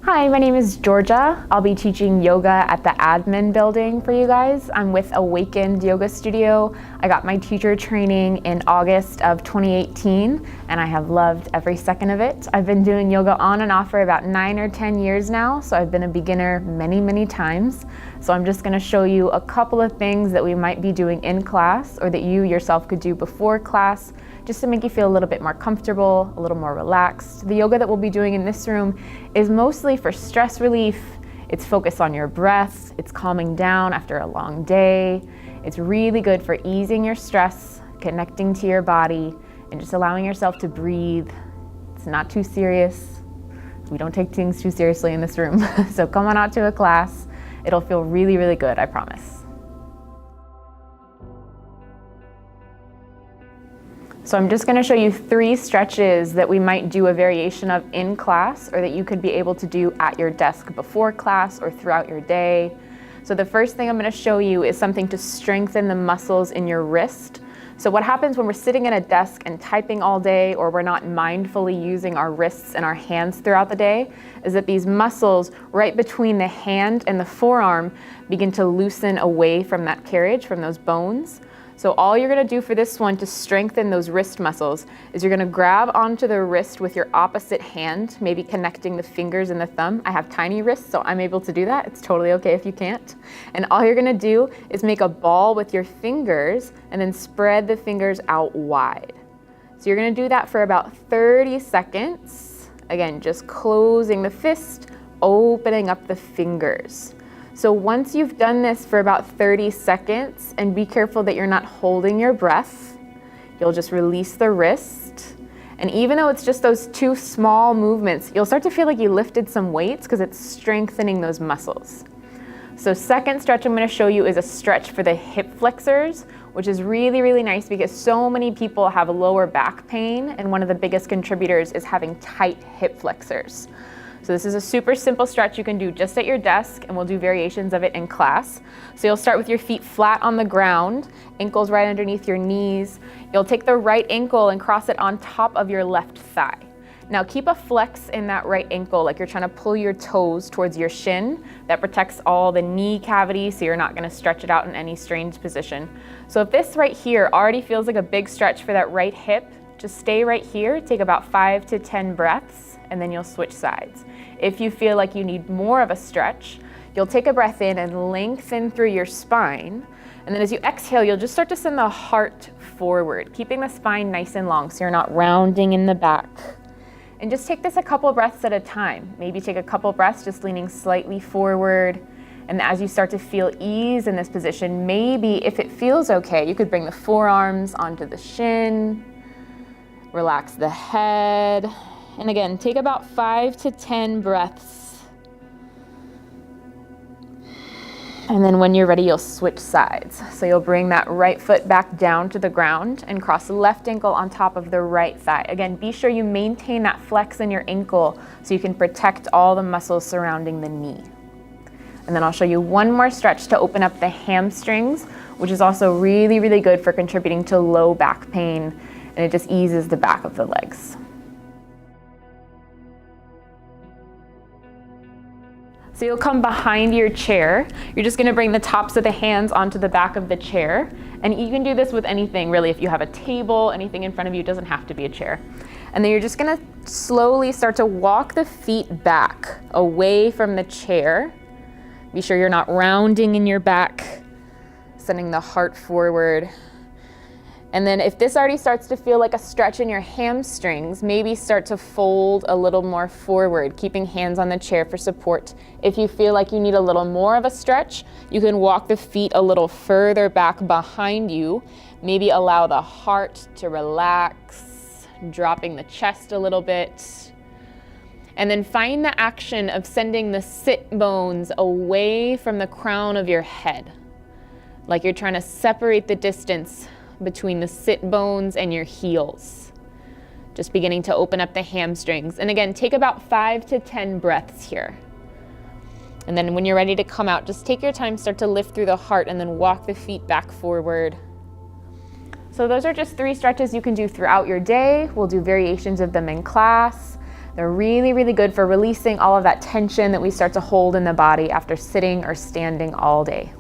Hi, my name is Georgia. I'll be teaching yoga at the admin building for you guys. I'm with Awakened Yoga Studio. I got my teacher training in August of 2018, and I have loved every second of it. I've been doing yoga on and off for about 9 or 10 years now, so I've been a beginner many times. So I'm just gonna show you a couple of things that we might be doing in class or that you yourself could do before class, just to make you feel a little bit more comfortable, a little more relaxed. The yoga that we'll be doing in this room is mostly for stress relief. It's focused on your breath. It's calming down after a long day. It's really good for easing your stress, connecting to your body, and just allowing yourself to breathe. It's not too serious. We don't take things too seriously in this room. So come on out to a class. It'll feel really good, I promise. So I'm just gonna show you 3 stretches that we might do a variation of in class, or that you could be able to do at your desk before class or throughout your day. So the first thing I'm gonna show you is something to strengthen the muscles in your wrist. So what happens when we're sitting at a desk and typing all day, or we're not mindfully using our wrists and our hands throughout the day, is that these muscles right between the hand and the forearm begin to loosen away from that carriage, from those bones. So all you're gonna do for this one to strengthen those wrist muscles is you're gonna grab onto the wrist with your opposite hand, maybe connecting the fingers and the thumb. I have tiny wrists, so I'm able to do that. It's totally okay if you can't. And all you're gonna do is make a ball with your fingers and then spread the fingers out wide. So you're gonna do that for about 30 seconds. Again, just closing the fist, opening up the fingers. So once you've done this for about 30 seconds, and be careful that you're not holding your breath, you'll just release the wrist. And even though it's just those 2 small movements, you'll start to feel like you lifted some weights because it's strengthening those muscles. So second stretch I'm gonna show you is a stretch for the hip flexors, which is really nice because so many people have lower back pain, and one of the biggest contributors is having tight hip flexors. So this is a super simple stretch you can do just at your desk, and we'll do variations of it in class. So you'll start with your feet flat on the ground, ankles right underneath your knees. You'll take the right ankle and cross it on top of your left thigh. Now keep a flex in that right ankle, like you're trying to pull your toes towards your shin. That protects all the knee cavity, so you're not gonna stretch it out in any strange position. So if this right here already feels like a big stretch for that right hip, just stay right here, take about 5 to 10 breaths, and then you'll switch sides. If you feel like you need more of a stretch, you'll take a breath in and lengthen through your spine. And then as you exhale, you'll just start to send the heart forward, keeping the spine nice and long so you're not rounding in the back. And just take this a couple breaths at a time. Maybe take a couple breaths just leaning slightly forward. And as you start to feel ease in this position, maybe if it feels okay, you could bring the forearms onto the shin, relax the head. And again, take about 5 to 10 breaths. And then when you're ready, you'll switch sides. So you'll bring that right foot back down to the ground and cross the left ankle on top of the right thigh. Again, be sure you maintain that flex in your ankle so you can protect all the muscles surrounding the knee. And then I'll show you one more stretch to open up the hamstrings, which is also really good for contributing to low back pain, and it just eases the back of the legs. So you'll come behind your chair. You're just gonna bring the tops of the hands onto the back of the chair. And you can do this with anything, really. If you have a table, anything in front of you, it doesn't have to be a chair. And then you're just gonna slowly start to walk the feet back away from the chair. Be sure you're not rounding in your back, sending the heart forward. And then if this already starts to feel like a stretch in your hamstrings, maybe start to fold a little more forward, keeping hands on the chair for support. If you feel like you need a little more of a stretch, you can walk the feet a little further back behind you. Maybe allow the heart to relax, dropping the chest a little bit. And then find the action of sending the sit bones away from the crown of your head, like you're trying to separate the distance between the sit bones and your heels. Just beginning to open up the hamstrings. And again, take about 5 to 10 breaths here. And then when you're ready to come out, just take your time, start to lift through the heart, and then walk the feet back forward. So those are just 3 stretches you can do throughout your day. We'll do variations of them in class. They're really, really good for releasing all of that tension that we start to hold in the body after sitting or standing all day.